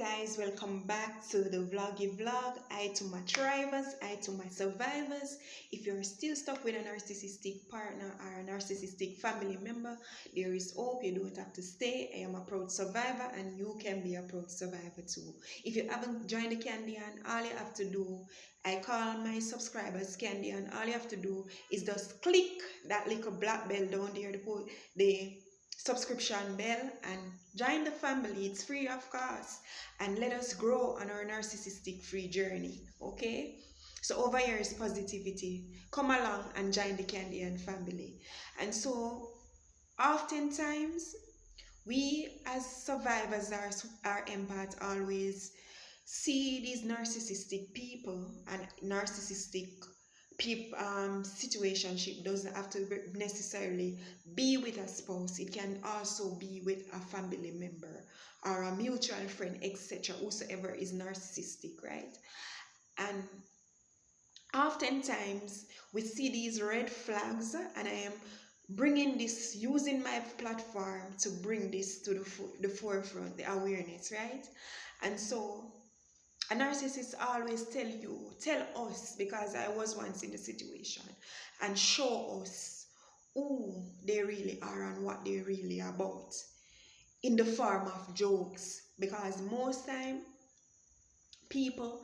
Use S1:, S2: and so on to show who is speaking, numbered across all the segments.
S1: guys, welcome back to the vloggy vlog. I to my thrivers, I to my survivors. If you're still stuck with a narcissistic partner or a narcissistic family member, there is hope. You don't have to stay. I am a proud survivor and you can be a proud survivor too. If you haven't joined the Candy and all you have to do, I call my subscribers Candy, and all you have to do is just click that little black bell down there to put the subscription bell and join the family. It's free of cost, and let us grow on our narcissistic free journey. Okay, so over here is positivity. Come along and join the Candy and family. And so oftentimes we as survivors are empaths always see these narcissistic people and narcissistic situationship doesn't have to necessarily be with a spouse. It can also be with a family member or a mutual friend, etc. Whosoever is narcissistic, right? And oftentimes we see these red flags, and I am bringing this, using my platform to bring this to the forefront, the awareness, right? And so a narcissist always tell us, because I was once in the situation, and show us who they really are and what they really about in the form of jokes. Because most time people,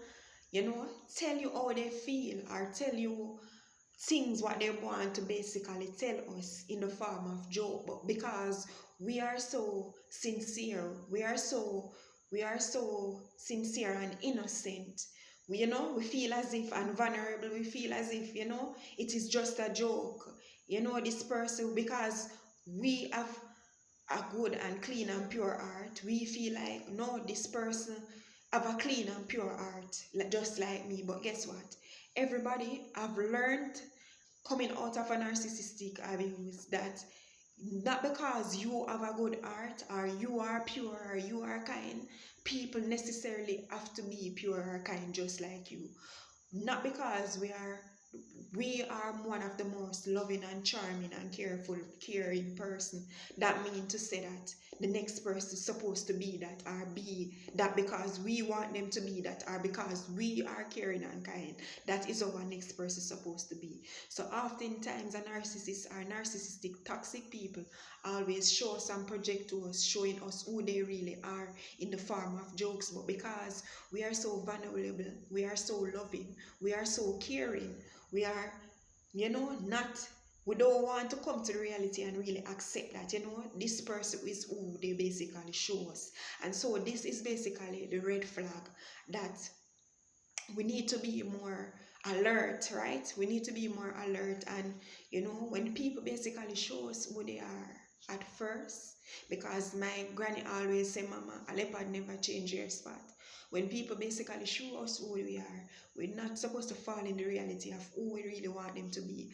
S1: tell you how they feel or tell you things what they want to basically tell us in the form of joke, but because we are so sincere, we are so sincere and innocent, we feel as if, and vulnerable, we feel as if, it is just a joke, this person, because we have a good and clean and pure heart, we feel like, no, this person have a clean and pure heart, just like me. But guess what? Everybody have learned coming out of a narcissistic abuse that not because you have a good heart or you are pure or you are kind, people necessarily have to be pure or kind just like you. Not because we are one of the most loving and charming and careful, caring person, that mean to say that the next person is supposed to be that or be that because we want them to be that or because we are caring and kind. That is our next person supposed to be. So oftentimes a narcissist or narcissistic toxic people always show us and project to us, showing us who they really are in the form of jokes. But because we are so vulnerable, we are so loving, we are so caring, we are, not, we don't want to come to the reality and really accept that, this person is who they basically show us. And so this is basically the red flag that we need to be more alert, right? We need to be more alert. And when people basically show us who they are at first, because my granny always say, mama, a leopard never change your spot. When people basically show us who we are, we're not supposed to fall in the reality of who we really want them to be,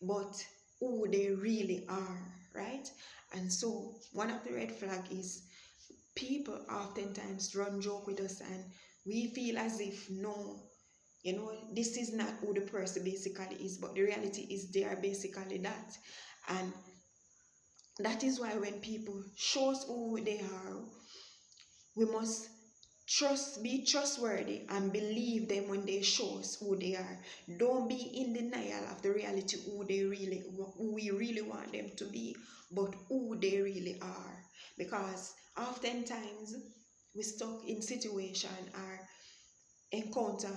S1: but who they really are, right? And so one of the red flags is people oftentimes run joke with us and we feel as if, no, this is not who the person basically is, but the reality is they are basically that. And that is why when people show us who they are, we must be trustworthy and believe them when they show us who they are. Don't be in denial of the reality who we really want them to be, but who they really are. Because oftentimes we stuck in situation or encounter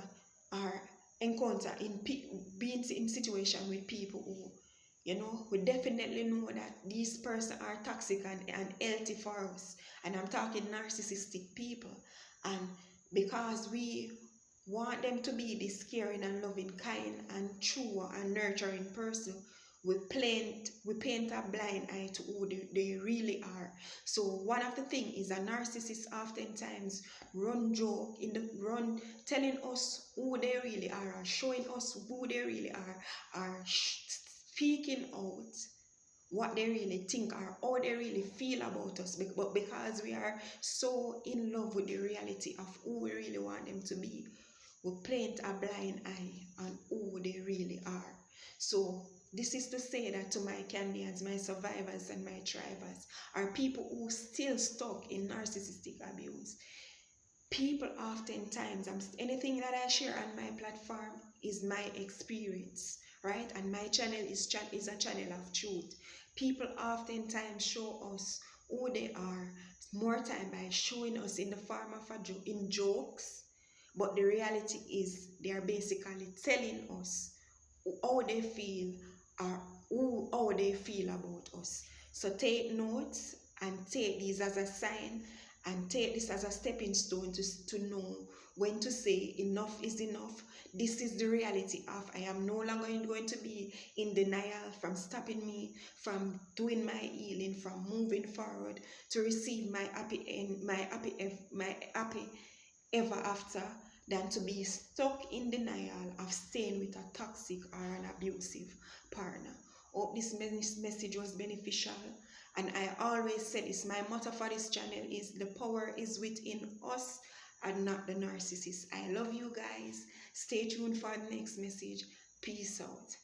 S1: in being in situation with people who, we definitely know that these persons are toxic and healthy for us. And I'm talking narcissistic people. And because we want them to be this caring and loving, kind and true and nurturing person, we paint a blind eye to who they really are. So one of the things is a narcissist oftentimes run joke telling us who they really are, or showing us who they really are speaking out what they really think or how they really feel about us. But because we are so in love with the reality of who we really want them to be, we paint a blind eye on who they really are. So this is to say that to my Candians, my survivors and my thrivers, are people who still stuck in narcissistic abuse. People oftentimes, anything that I share on my platform is my experience, right? And my channel is a channel of truth. People oftentimes show us who they are more time by showing us in the form of in jokes, but the reality is they are basically telling us how they feel, or how they feel about us. So take notes and take this as a sign, and take this as a stepping stone to know when to say enough is enough. This is the reality of I am no longer going to be in denial, from stopping me from doing my healing, from moving forward to receive my happy end, my happy ever after, than to be stuck in denial of staying with a toxic or an abusive partner. Hope this message was beneficial. And I always say this, my motto for this channel is the power is within us and not the narcissist. I love you guys. Stay tuned for the next message. Peace out.